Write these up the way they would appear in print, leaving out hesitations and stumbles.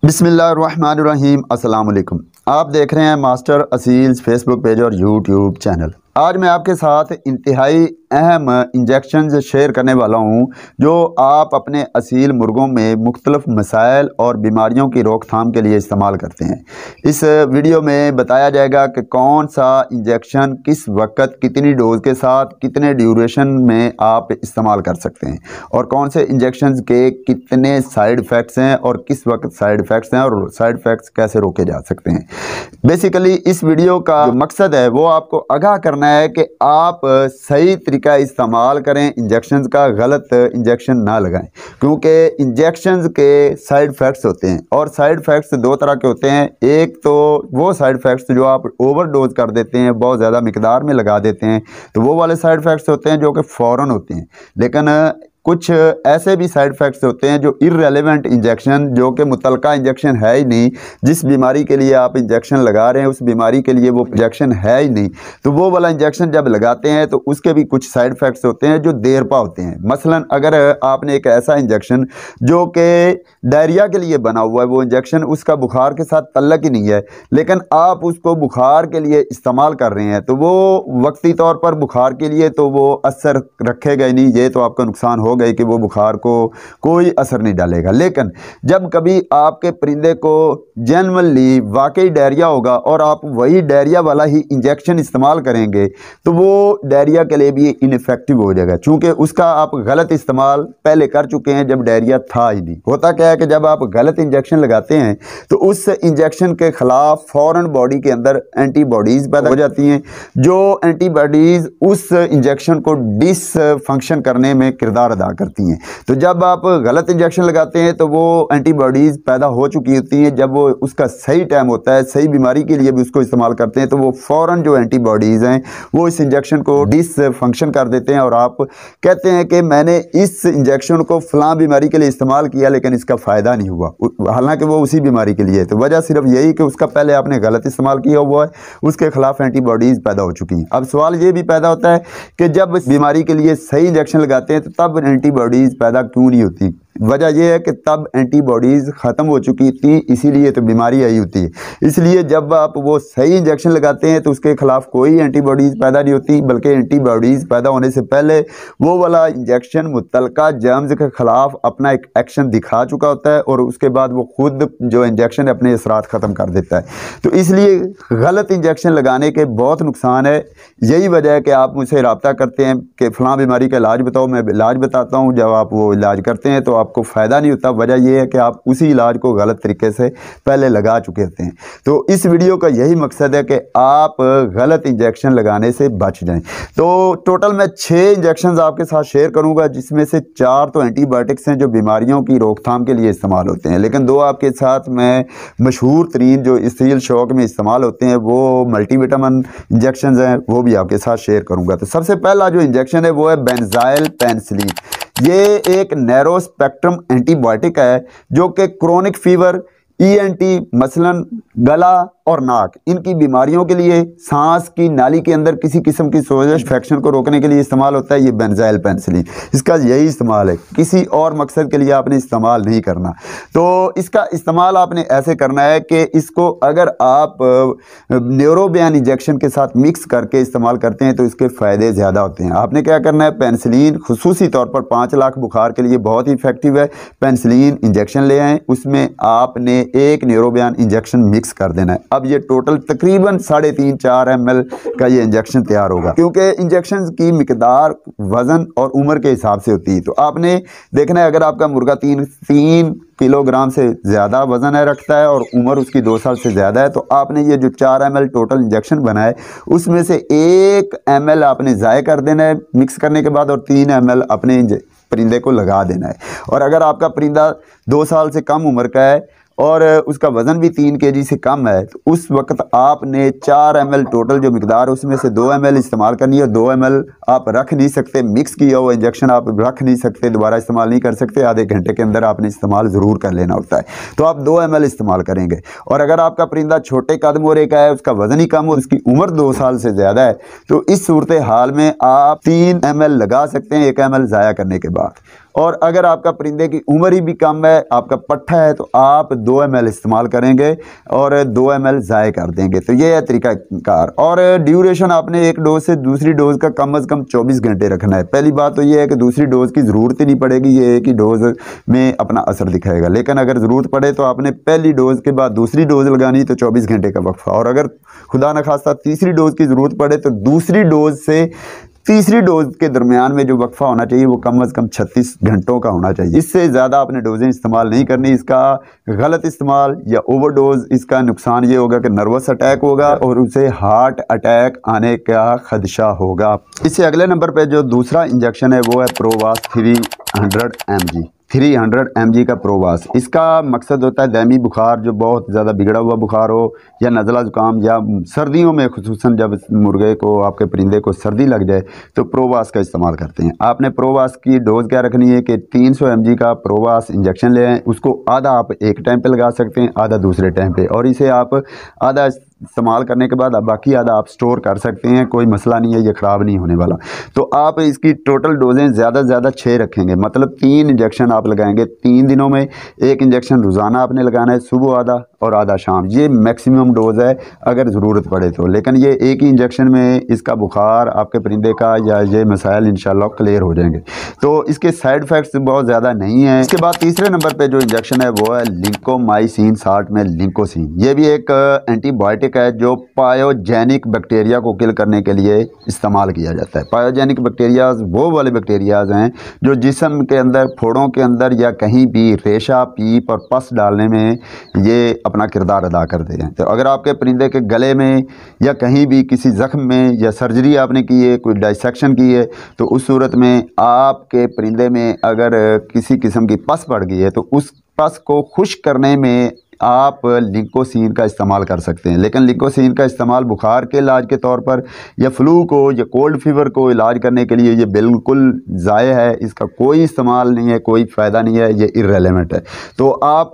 बिस्मिल्लाहिर्रहमानिर्रहीम। अस्सलाम वालेकुम। आप देख रहे हैं मास्टर असील्स फेसबुक पेज और यूट्यूब चैनल। आज मैं आपके साथ इंतहाई अहम इंजेक्शंस शेयर करने वाला हूं जो आप अपने असील मुर्गों में मुख्तलिफ मसाइल और बीमारियों की रोकथाम के लिए इस्तेमाल करते हैं। इस वीडियो में बताया जाएगा कि कौन सा इंजेक्शन किस वक्त कितनी डोज के साथ कितने ड्यूरेशन में आप इस्तेमाल कर सकते हैं और कौन से इंजेक्शंस के कितने साइड इफ़ेक्ट्स हैं और किस वक्त साइड इफ़ेक्ट्स हैं और साइड इफ़ेक्ट्स कैसे रोके जा सकते हैं। बेसिकली इस वीडियो का जो मकसद है वो आपको आगाह करना है कि आप सही तरीका इस्तेमाल करें, इंजेक्शंस का गलत इंजेक्शन ना लगाएं, क्योंकि इंजेक्शंस के साइड इफ़ेक्ट्स होते हैं और साइड इफ़ेक्ट्स दो तरह के होते हैं। एक तो वो साइड इफ़ेक्ट्स जो आप ओवरडोज कर देते हैं, बहुत ज़्यादा मिकदार में लगा देते हैं, तो वो वाले साइड इफ़ेक्ट्स होते हैं जो कि फ़ौरन होते हैं। लेकिन कुछ ऐसे भी साइड इफ़ेक्ट्स होते हैं जो इररेलेवेंट इंजेक्शन, जो कि मुतलका इंजेक्शन है ही नहीं, जिस बीमारी के लिए आप इंजेक्शन लगा रहे हैं उस बीमारी के लिए वो इंजेक्शन है ही नहीं, तो वो वाला इंजेक्शन जब लगाते हैं तो उसके भी कुछ साइड इफ़ेक्ट्स होते हैं जो देर पा होते हैं। मसलन अगर आपने एक ऐसा इंजेक्शन जो कि डायरिया के लिए बना हुआ है, वो इंजेक्शन उसका बुखार के साथ तल्लक ही नहीं है, लेकिन आप उसको बुखार के लिए इस्तेमाल कर रहे हैं, तो वो वक्ती तौर पर बुखार के लिए तो वो असर रखेगा ही नहीं, ये तो आपका नुकसान हो गए कि वो बुखार को कोई असर नहीं डालेगा। लेकिन जब कभी आपके परिंदे को जेन्युइनली वाकई डायरिया होगा और आप वही डायरिया वाला ही इंजेक्शन इस्तेमाल करेंगे तो वो डायरिया के लिए भी इनफेक्टिव हो जाएगा, क्योंकि उसका आप गलत इस्तेमाल पहले कर चुके हैं जब डायरिया था ही नहीं। होता क्या है कि जब आप गलत इंजेक्शन लगाते हैं तो उस इंजेक्शन के खिलाफ फ़ौरन बॉडी के अंदर एंटीबॉडीज़ पैदा हो जाती हैं, जो एंटीबॉडीज़ उस इंजेक्शन को डिसफंक्शन करने में किरदार अदा करती हैं। तो जब आप गलत इंजेक्शन लगाते हैं तो वो एंटीबॉडीज़ पैदा हो चुकी होती हैं, जब वो उसका सही टाइम होता है, सही बीमारी के लिए भी उसको इस्तेमाल करते हैं, तो वो फ़ौरन जो एंटीबॉडीज़ हैं वो इस इंजेक्शन को डिसफंक्शन कर देते हैं और आप कहते हैं कि मैंने इस इंजेक्शन को फ़लाँ बीमारी के लिए इस्तेमाल किया लेकिन इसका फ़ायदा नहीं हुआ, हालांकि वो उसी बीमारी के लिए है। तो वजह सिर्फ यही कि उसका पहले आपने गलत इस्तेमाल किया हुआ है, उसके खिलाफ एंटीबॉडीज़ पैदा हो चुकी हैं। अब सवाल ये भी पैदा होता है कि जब इस बीमारी के लिए सही इंजेक्शन लगाते हैं तो तब एंटीबॉडीज़ पैदा क्यों नहीं होती? वजह यह है कि तब एंटीबॉडीज़ ख़त्म हो चुकी थी, इसीलिए तो बीमारी आई होती है। इसलिए जब आप वो सही इंजेक्शन लगाते हैं तो उसके ख़िलाफ़ कोई एंटीबॉडीज़ पैदा नहीं होती, बल्कि एंटीबॉडीज़ पैदा होने से पहले वो वाला इंजेक्शन मुतलका जर्म्स के ख़िलाफ़ अपना एक एक्शन दिखा चुका होता है और उसके बाद वो खुद जो इंजेक्शन है अपने असरात ख़त्म कर देता है। तो इसलिए गलत इंजेक्शन लगाने के बहुत नुकसान है। यही वजह है कि आप मुझसे रब्ता करते हैं कि फ़लाँ बीमारी का इलाज बताओ, मैं इलाज बताता हूँ। जब आप वो इलाज करते हैं तो आपको फ़ायदा नहीं होता। वजह यह है कि आप उसी इलाज को गलत तरीके से पहले लगा चुके होते हैं। तो इस वीडियो का यही मकसद है कि आप गलत इंजेक्शन लगाने से बच जाएं। तो टोटल मैं 6 इंजेक्शन आपके साथ शेयर करूंगा, जिसमें से 4 तो एंटीबायोटिक्स हैं जो बीमारियों की रोकथाम के लिए इस्तेमाल होते हैं, लेकिन 2 आपके साथ मैं मशहूर तरीन जो इसील शौक में इस्तेमाल होते हैं वो मल्टीविटामिन इंजेक्शन हैं, वो भी आपके साथ शेयर करूँगा। तो सबसे पहला जो इंजेक्शन है वो है बेंजाइल पेनिसिलिन। ये एक नैरो स्पेक्ट्रम एंटीबायोटिक है जो कि क्रोनिक फीवर, ENT मसलन गला और नाक, इनकी बीमारियों के लिए, सांस की नाली के अंदर किसी किस्म की सोजश इन्फेक्शन को रोकने के लिए इस्तेमाल होता है ये बेंजाइल पेनिसिलिन। इसका यही इस्तेमाल है, किसी और मकसद के लिए आपने इस्तेमाल नहीं करना। तो इसका इस्तेमाल आपने ऐसे करना है कि इसको अगर आप न्यूरोबियन इंजेक्शन के साथ मिक्स करके इस्तेमाल करते हैं तो इसके फ़ायदे ज़्यादा होते हैं। आपने क्या करना है, पेनिसिलिन खुसूसी तौर पर 5 लाख बुखार के लिए बहुत ही इफेक्टिव है। पेनिसिलिन इंजेक्शन ले आएँ, उसमें आपने एक न्यूरोबियन इंजेक्शन मिक्स कर देना है। अब ये टोटल तकरीबन 3.5-4 ml का ये इंजेक्शन तैयार होगा, क्योंकि इंजेक्शन की मिकदार वज़न और उम्र के हिसाब से होती है। तो आपने देखना है अगर आपका मुर्गा 3 किलोग्राम से ज़्यादा वज़न है रखता है और उम्र उसकी 2 साल से ज़्यादा है, तो आपने ये जो 4 ml टोटल इंजेक्शन बनाए उसमें से 1 ml आपने ज़ाय कर देना है मिक्स करने के बाद और 3 ml अपने परिंदे को लगा देना है। और अगर आपका परिंदा 2 साल से कम उम्र का है और उसका वज़न भी 3 kg से कम है तो उस वक्त आपने 4 ml टोटल जो मिकदार है उसमें से 2 ml इस्तेमाल करनी है। 2 ml आप रख नहीं सकते, मिक्स किया हुआ इंजेक्शन आप रख नहीं सकते, दोबारा इस्तेमाल नहीं कर सकते, आधे घंटे के अंदर आपने इस्तेमाल ज़रूर कर लेना होता है। तो आप 2 ml इस्तेमाल करेंगे। और अगर आपका परिंदा छोटे कद मोरे का है, उसका वज़न ही कम हो, उसकी उम्र 2 साल से ज़्यादा है, तो इस सूरत हाल में आप 3 ml लगा सकते हैं 1 ml ज़ाया करने के बाद। और अगर आपका परिंदे की उम्र ही भी कम है, आपका पट्ठा है, तो आप 2 ml इस्तेमाल करेंगे और 2 ml ज़ाय कर देंगे। तो ये है तरीक़ाकार। और ड्यूरेशन आपने एक डोज से दूसरी डोज़ का कम अज़ कम 24 घंटे रखना है। पहली बात तो ये है कि दूसरी डोज़ की ज़रूरत ही नहीं पड़ेगी, ये एक ही डोज़ में अपना असर दिखाएगा। लेकिन अगर ज़रूरत पड़े तो आपने पहली डोज़ के बाद दूसरी डोज़ लगानी, तो 24 घंटे का वक्फा। और अगर खुदा न खास्ता तीसरी डोज़ की ज़रूरत पड़े तो दूसरी डोज़ से तीसरी डोज के दरमियान में जो वक्फा होना चाहिए वो कम अज़ कम 36 घंटों का होना चाहिए। इससे ज़्यादा आपने डोजें इस्तेमाल नहीं करनी। इसका गलत इस्तेमाल या ओवरडोज, इसका नुकसान ये होगा कि नर्वस अटैक होगा और उसे हार्ट अटैक आने का खदशा होगा। इससे अगले नंबर पे जो दूसरा इंजेक्शन है वो है प्रोवास 300 mg। 300 mg का प्रोवास, इसका मकसद होता है दैमी बुखार, जो बहुत ज़्यादा बिगड़ा हुआ बुखार हो, या नज़ला ज़ुकाम, या सर्दियों में खुसूसन जब मुर्गे को, आपके परिंदे को सर्दी लग जाए तो प्रोवास का इस्तेमाल करते हैं। आपने प्रोवास की डोज़ क्या रखनी है कि 300 mg का प्रोवास इंजेक्शन ले आएँ। उसको आधा आप एक टाइम पे लगा सकते हैं, आधा दूसरे टाइम पे, और इसे आप आधा इस्तेमाल करने के बाद बाकी आधा आप स्टोर कर सकते हैं। कोई मसला नहीं है, ये ख़राब नहीं होने वाला। तो आप इसकी टोटल डोजें ज़्यादा से ज़्यादा 6 रखेंगे, मतलब 3 इंजेक्शन आप लगाएंगे 3 दिनों में। एक इंजेक्शन रोज़ाना आपने लगाना है, सुबह आधा और आधा शाम। ये मैक्सिमम डोज़ है अगर ज़रूरत पड़े तो। लेकिन ये एक ही इंजेक्शन में इसका बुखार आपके परिंदे का या ये मसाइल इंशाल्लाह क्लियर हो जाएंगे। तो इसके साइड इफ़ेक्ट्स बहुत ज़्यादा नहीं हैं। इसके बाद तीसरे नंबर पर जो इंजेक्शन है वो है लिंकोमाइसिन 60 में लिंकोसिन। ये भी एक एंटीबायोटिक है जो पायोजेनिक बैक्टीरिया को किल करने के लिए इस्तेमाल किया जाता है। पायोजेनिक बैक्टीरियाज वो वाले बैक्टीरियाज हैं जो जिस्म के अंदर, फोड़ों के अंदर या कहीं भी रेशा, पीप और पस डालने में ये अपना किरदार अदा करते हैं। तो अगर आपके परिंदे के गले में या कहीं भी किसी ज़ख्म में या सर्जरी आपने की है, कोई डाइसेक्शन की है, तो उस सूरत में आपके परिंदे में अगर किसी किस्म की पस पड़ गई है तो उस पस को खुश्क करने में आप लिंकोसिन का इस्तेमाल कर सकते हैं। लेकिन लिंकोसिन का इस्तेमाल बुखार के इलाज के तौर पर या फ्लू को या कोल्ड फीवर को इलाज करने के लिए ये बिल्कुल ज़ाय है। इसका कोई इस्तेमाल नहीं है, कोई फ़ायदा नहीं है, ये इर्रेलेवेंट है। तो आप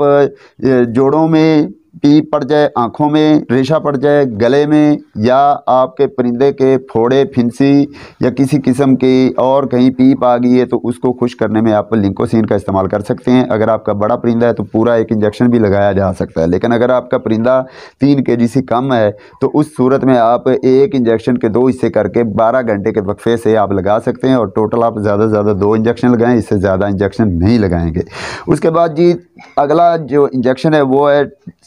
जोड़ों में पीप पड़ जाए, आँखों में रेशा पड़ जाए, गले में, या आपके परिंदे के फोड़े, फिंसी या किसी किस्म की और कहीं पीप आ गई है तो उसको खुश करने में आप लिंकोसिन का इस्तेमाल कर सकते हैं। अगर आपका बड़ा परिंदा है तो पूरा एक इंजेक्शन भी लगाया जा सकता है। लेकिन अगर आपका परिंदा 3 kg से कम है तो उस सूरत में आप एक इंजेक्शन के 2 हिस्से करके 12 घंटे के वक्फे से आप लगा सकते हैं, और टोटल आप ज़्यादा से ज़्यादा 2 इंजेक्शन लगाएँ, इससे ज़्यादा इंजेक्शन नहीं लगाएंगे। उसके बाद जी अगला जो इंजेक्शन है वो है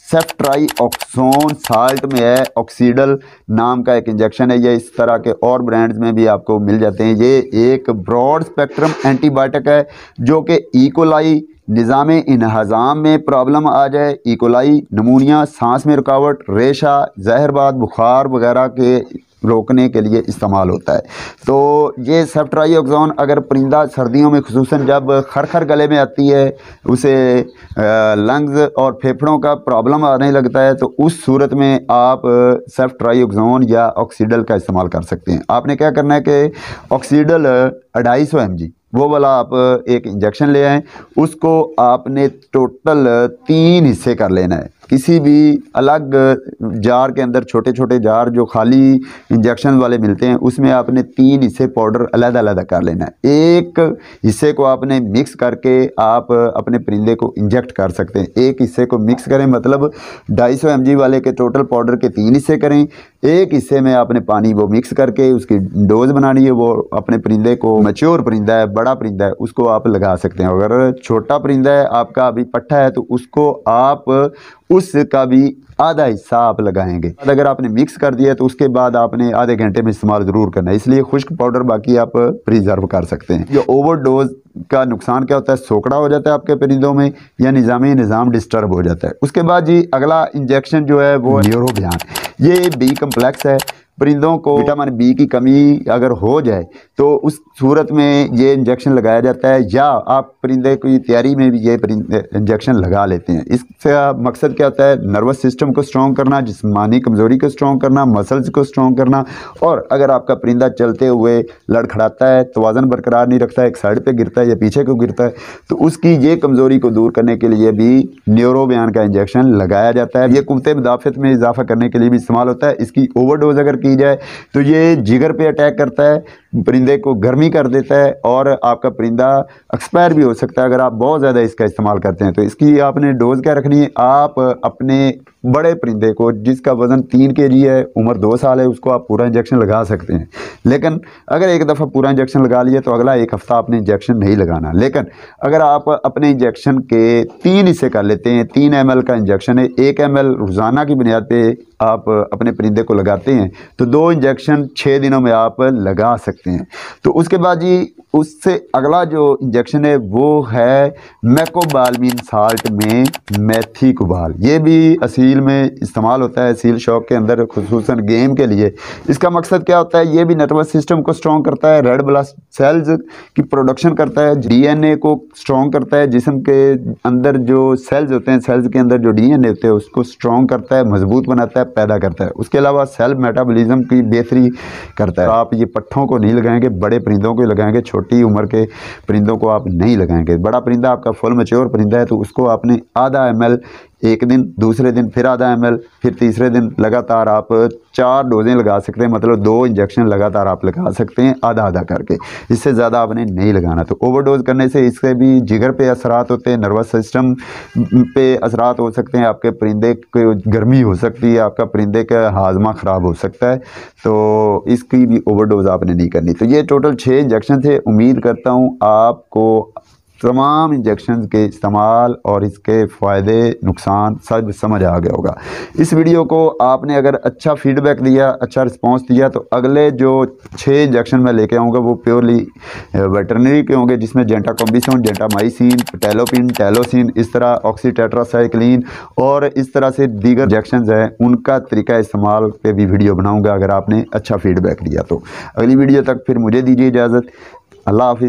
सेफ्ट्राइऑक्सोन साल्ट में है, ऑक्सीडल नाम का एक इंजेक्शन है। ये इस तरह के और ब्रांड्स में भी आपको मिल जाते हैं। ये एक ब्रॉड स्पेक्ट्रम एंटीबायोटिक है जो कि इकोलाई, निज़ाम इन्हज़ाम में प्रॉब्लम आ जाए, इकोलाई, नमूनिया, सांस में रुकावट, रेशा, जहरबाद, बुखार वगैरह के रोकने के लिए इस्तेमाल होता है। तो ये सेफ्ट्राइऑक्सोन अगर परिंदा सर्दियों में खुसूसन जब खरखर गले में आती है, उसे लंग्स और फेफड़ों का प्रॉब्लम आने लगता है, तो उस सूरत में आप सेफ्ट्राइऑक्सोन या ऑक्सीडल का इस्तेमाल कर सकते हैं। आपने क्या करना है कि ऑक्सीडल 250 mg वो वाला आप एक इंजेक्शन ले आएँ, उसको आपने टोटल 3 हिस्से कर लेना है। किसी भी अलग जार के अंदर, छोटे छोटे जार जो खाली इंजेक्शन वाले मिलते हैं, उसमें आपने 3 हिस्से पाउडर अलग-अलग कर लेना है। एक हिस्से को आपने मिक्स करके आप अपने परिंदे को इंजेक्ट कर सकते हैं। एक हिस्से को मिक्स करें, मतलब 250 mg वाले के टोटल पाउडर के 3 हिस्से करें। एक हिस्से में आपने पानी वो मिक्स करके उसकी डोज बनानी है। वो अपने परिंदे को, मैच्योर परिंदा है, बड़ा परिंदा है, उसको आप लगा सकते हैं। अगर छोटा परिंदा है आपका, अभी पट्ठा है, तो उसको आप उसका भी आधा हिस्सा आप लगाएंगे। अगर आपने मिक्स कर दिया तो उसके बाद आपने आधे घंटे में इस्तेमाल ज़रूर करना है। इसलिए खुश्क पाउडर बाकी आप प्रिजर्व कर सकते हैं। ये ओवरडोज का नुकसान क्या होता है, सोकड़ा हो जाता है आपके परिंदों में, या निज़ाम डिस्टर्ब हो जाता है। उसके बाद जी अगला इंजेक्शन जो है वो न्यूरोबियान। ये बी कम्प्लेक्स है। परिंदों को विटामिन बी की कमी अगर हो जाए तो उस सूरत में ये इंजेक्शन लगाया जाता है, या आप परिंदे की तैयारी में भी ये इंजेक्शन लगा लेते हैं। इसका मकसद क्या होता है, नर्वस सिस्टम को स्ट्रॉन्ग करना, जिस्मानी कमज़ोरी को स्ट्रॉन्ग करना, मसल्स को स्ट्रॉन्ग करना। और अगर आपका परिंदा चलते हुए लड़खड़ाता है, तवाज़न बरकरार नहीं रखता है, एक साइड पर गिरता है या पीछे को गिरता है, तो उसकी ये कमज़ोरी को दूर करने के लिए भी न्यूरोबियान का इंजेक्शन लगाया जाता है। ये कुव्वत मुदाफ़त में इजाफा करने के लिए भी इस्तेमाल होता है। इसकी ओवरडोज अगर की जाए तो ये जिगर पे अटैक करता है, परिंदे को गर्मी कर देता है और आपका परिंदा एक्सपायर भी हो सकता है अगर आप बहुत ज़्यादा इसका इस्तेमाल करते हैं। तो इसकी आपने डोज़ क्या रखनी है, आप अपने बड़े परिंदे को जिसका वज़न 3 kg है, उम्र 2 साल है, उसको आप पूरा इंजेक्शन लगा सकते हैं। लेकिन अगर एक दफ़ा पूरा इंजेक्शन लगा लिया तो अगला एक हफ़्ता आपने इंजेक्शन नहीं लगाना। लेकिन अगर आप अपने इंजेक्शन के 3 हिस्से कर लेते हैं, 3 ml का इंजेक्शन है, 1 ml रोज़ाना की बुनियाद पे आप अपने परिंदे को लगाते हैं तो 2 इंजेक्शन 6 दिनों में आप लगा सकते हैं। तो उसके बाद जी उससे अगला जो इंजेक्शन है वो है मैकोबालमिन साल्ट में मेथी कुबाल। ये भी असील में इस्तेमाल होता है, असील शौक के अंदर, खुसूसन गेम के लिए। इसका मकसद क्या होता है, ये भी नर्वस सिस्टम को स्ट्रॉन्ग करता है, रेड ब्लड सेल्स की प्रोडक्शन करता है, DNA को स्ट्रॉन्ग करता है, जिस्म के अंदर जो सेल्स होते हैं, सेल्स के अंदर जो DNA होते हैं उसको स्ट्रॉन्ग करता है, मजबूत बनाता है, पैदा करता है। उसके अलावा सेल मेटाबॉलिज्म की बेहतरी करता है। तो आप ये पट्ठों को नहीं लगाएंगे, बड़े परिंदों को लगाएंगे, छोटी उम्र के परिंदों को आप नहीं लगाएंगे। बड़ा परिंदा आपका फुल मैच्योर परिंदा है तो उसको आपने आधा ml एक दिन, दूसरे दिन फिर आधा ml, फिर तीसरे दिन लगातार आप 4 डोजें लगा सकते हैं, मतलब 2 इंजेक्शन लगातार आप लगा सकते हैं आधा आधा करके। इससे ज़्यादा आपने नहीं लगाना। तो ओवरडोज करने से इससे भी जिगर पे असरात होते हैं, नर्वस सिस्टम पे असरात हो सकते हैं, आपके परिंदे को गर्मी हो सकती है, आपका परिंदे का हाजमा ख़राब हो सकता है। तो इसकी भी ओवरडोज आपने नहीं करनी। तो ये टोटल 6 इंजेक्शन थे। उम्मीद करता हूँ आपको तमाम इंजेक्शन के इस्तेमाल और इसके फ़ायदे नुकसान सब समझ आ गया होगा। इस वीडियो को आपने अगर अच्छा फीडबैक दिया, अच्छा रिस्पांस दिया तो अगले जो 6 इंजेक्शन मैं लेके आऊँगा वो प्योरली वेटरनरी के होंगे, जिसमें जेंटाकोम्बिसोन, जेंटामाइसिन, टेलोपिन, टेलोसिन, इस तरह ऑक्सीटेट्रासाइक्लिन और इस तरह से दीगर इंजेक्शन हैं, उनका तरीका इस्तेमाल पे भी वीडियो बनाऊँगा अगर आपने अच्छा फीडबैक दिया तो। अगली वीडियो तक फिर मुझे दीजिए इजाज़त। अल्लाह हाफिज़।